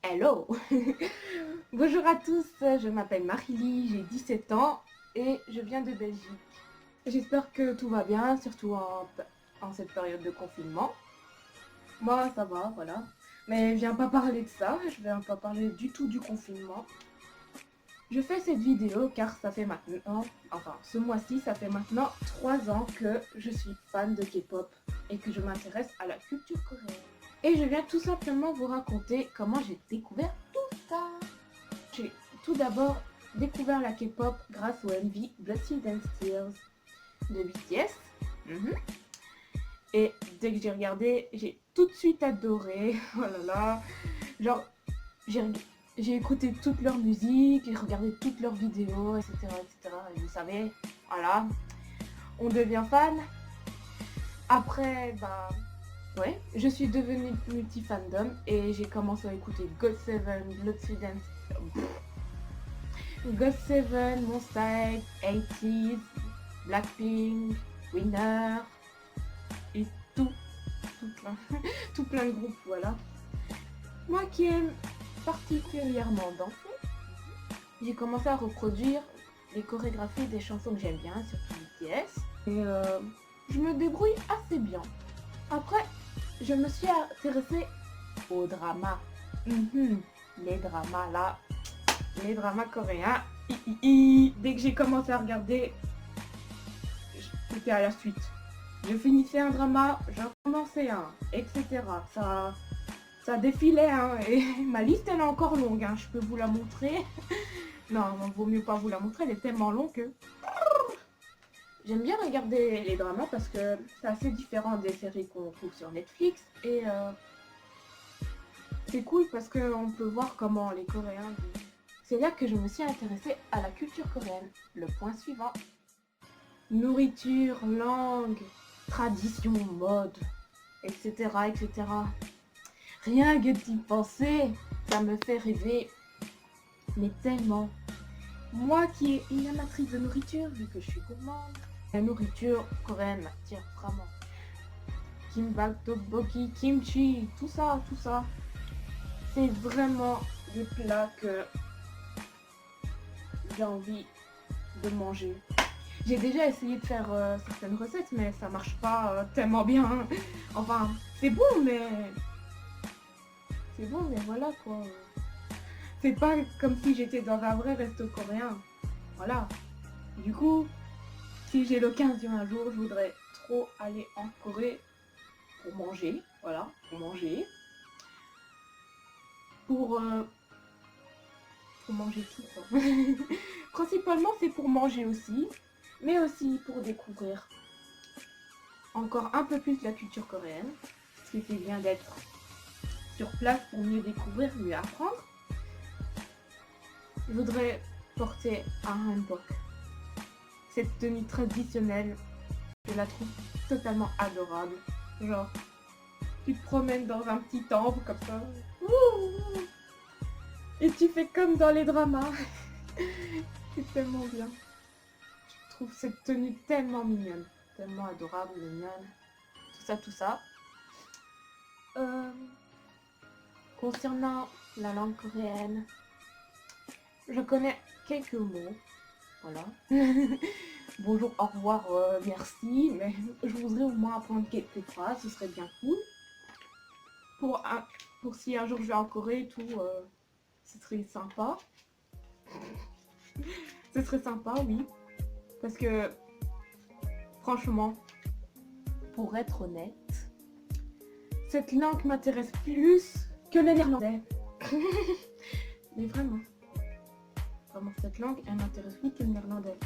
Hello. Bonjour à tous, je m'appelle Marily, j'ai 17 ans et je viens de Belgique. J'espère que tout va bien, surtout en cette période de confinement. Moi, ça va, voilà. Mais je viens pas parler de ça, je viens pas parler du tout du confinement. Je fais cette vidéo car ça fait maintenant, ce mois-ci, ça fait maintenant 3 ans que je suis fan de K-pop et que je m'intéresse à la culture coréenne. Et je viens tout simplement vous raconter comment j'ai découvert tout ça. J'ai tout d'abord découvert la K-pop grâce au MV Blood, Sweat and Tears de BTS. Et dès que j'ai regardé, j'ai tout de suite adoré. Oh là là. Genre, j'ai écouté toute leur musique, j'ai regardé toutes leurs vidéos, etc., etc. Et vous savez, voilà, on devient fan. Après, ouais, je suis devenue multi-fandom et j'ai commencé à écouter GOT7, Blood, Sweat and... GOT7, Monsta X, 80s, Blackpink, Winner et tout plein de groupes, voilà. Moi qui aime particulièrement danser, j'ai commencé à reproduire les chorégraphies des chansons que j'aime bien, surtout BTS. Et je me débrouille assez bien. Après, je me suis intéressée aux dramas. Les dramas là, les dramas coréens. Dès que j'ai commencé à regarder, c'était à la suite. Je finissais un drama, je recommençais un, etc. Ça défilait, hein, et ma liste elle est encore longue, hein, je peux vous la montrer. Non, vaut mieux pas vous la montrer, elle est tellement longue que... J'aime bien regarder les dramas parce que c'est assez différent des séries qu'on trouve sur Netflix et c'est cool parce qu'on peut voir comment les Coréens vivent. C'est là que je me suis intéressée à la culture coréenne. Le point suivant. Nourriture, langue, tradition, mode, etc. etc. Rien que d'y penser, ça me fait rêver. Mais tellement. Moi qui est une amatrice de nourriture, vu que je suis gourmande, la nourriture coréenne m'attire vraiment. Kimbap, tteokbokki, kimchi, tout ça. C'est vraiment des plats que j'ai envie de manger. J'ai déjà essayé de faire certaines recettes, mais ça marche pas tellement bien. Enfin, c'est bon, mais voilà quoi. C'est pas comme si j'étais dans un vrai resto coréen. Voilà. Du coup, si j'ai l'occasion un jour, je voudrais trop aller en Corée pour manger. Voilà, pour manger. Pour manger tout quoi. Principalement, c'est pour manger aussi, mais aussi pour découvrir encore un peu plus la culture coréenne. Ce qui fait bien d'être sur place pour mieux découvrir, mieux apprendre. Je voudrais porter un hanbok. Cette tenue traditionnelle, je la trouve totalement adorable. Genre, tu te promènes dans un petit temple comme ça. Et tu fais comme dans les dramas. C'est tellement bien. Je trouve cette tenue tellement mignonne. Tellement adorable, mignonne. Tout ça. Concernant la langue coréenne, je connais quelques mots. Voilà. Bonjour, au revoir, merci. Mais je voudrais au moins apprendre quelques phrases, ce serait bien cool. Pour si un jour je vais en Corée et tout, ce serait sympa. Ce serait sympa, oui. Parce que, franchement, pour être honnête, cette langue m'intéresse plus que le néerlandais. Mais vraiment, cette langue, elle m'intéresse plus que le néerlandais.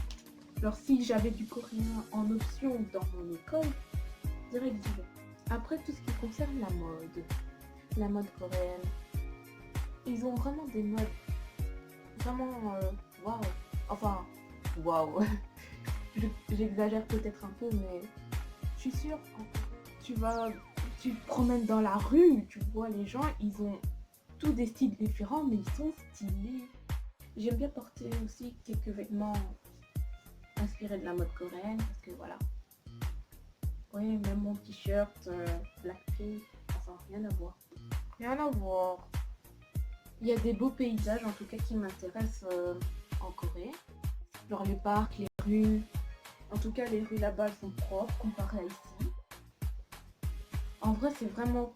Alors si j'avais du coréen en option dans mon école, je dirais que j'y vais. Après, tout ce qui concerne la mode coréenne, ils ont vraiment des modes vraiment waouh. Enfin, waouh. J'exagère peut-être un peu, mais je suis sûre, tu te promènes dans la rue, tu vois les gens, ils ont tous des styles différents, mais ils sont stylés. J'aime bien porter aussi quelques vêtements inspirés de la mode coréenne, parce que voilà. Oui, même mon t-shirt Blackpink, enfin rien à voir. Rien à voir. Il y a des beaux paysages en tout cas qui m'intéressent en Corée. Genre les parcs, les rues. En tout cas, les rues là-bas elles sont propres comparées à ici. En vrai, c'est vraiment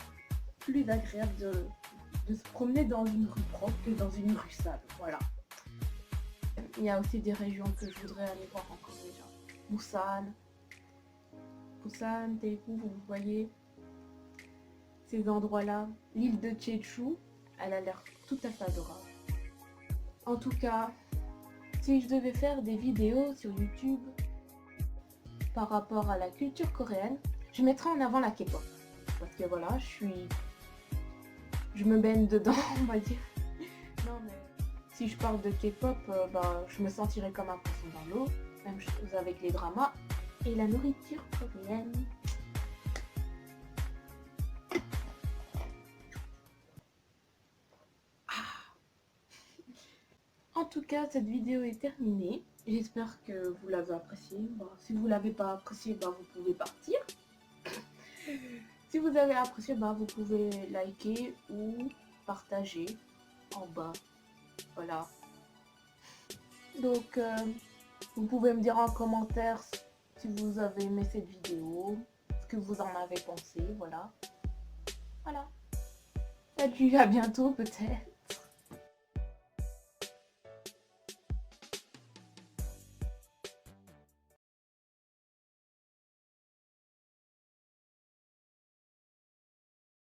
plus agréable de se promener dans une rue propre que dans une rue sale. Voilà. Il y a aussi des régions que je voudrais aller voir en Corée, genre Busan, Daegu, vous voyez ces endroits-là. L'île de Jeju, elle a l'air tout à fait adorable. En tout cas, si je devais faire des vidéos sur YouTube par rapport à la culture coréenne, je mettrais en avant la K-pop. Parce que voilà, je me baigne dedans, on va dire. Non mais si je parle de K-pop, je me sentirais comme un poisson dans l'eau. Même chose avec les dramas et la nourriture coréenne. En tout cas, cette vidéo est terminée. J'espère que vous l'avez appréciée. Si vous ne l'avez pas appréciée, vous pouvez partir. Si vous avez apprécié, vous pouvez liker ou partager en bas. Voilà. Donc, vous pouvez me dire en commentaire si vous avez aimé cette vidéo, ce que vous en avez pensé, voilà. Voilà. Salut, à bientôt peut-être.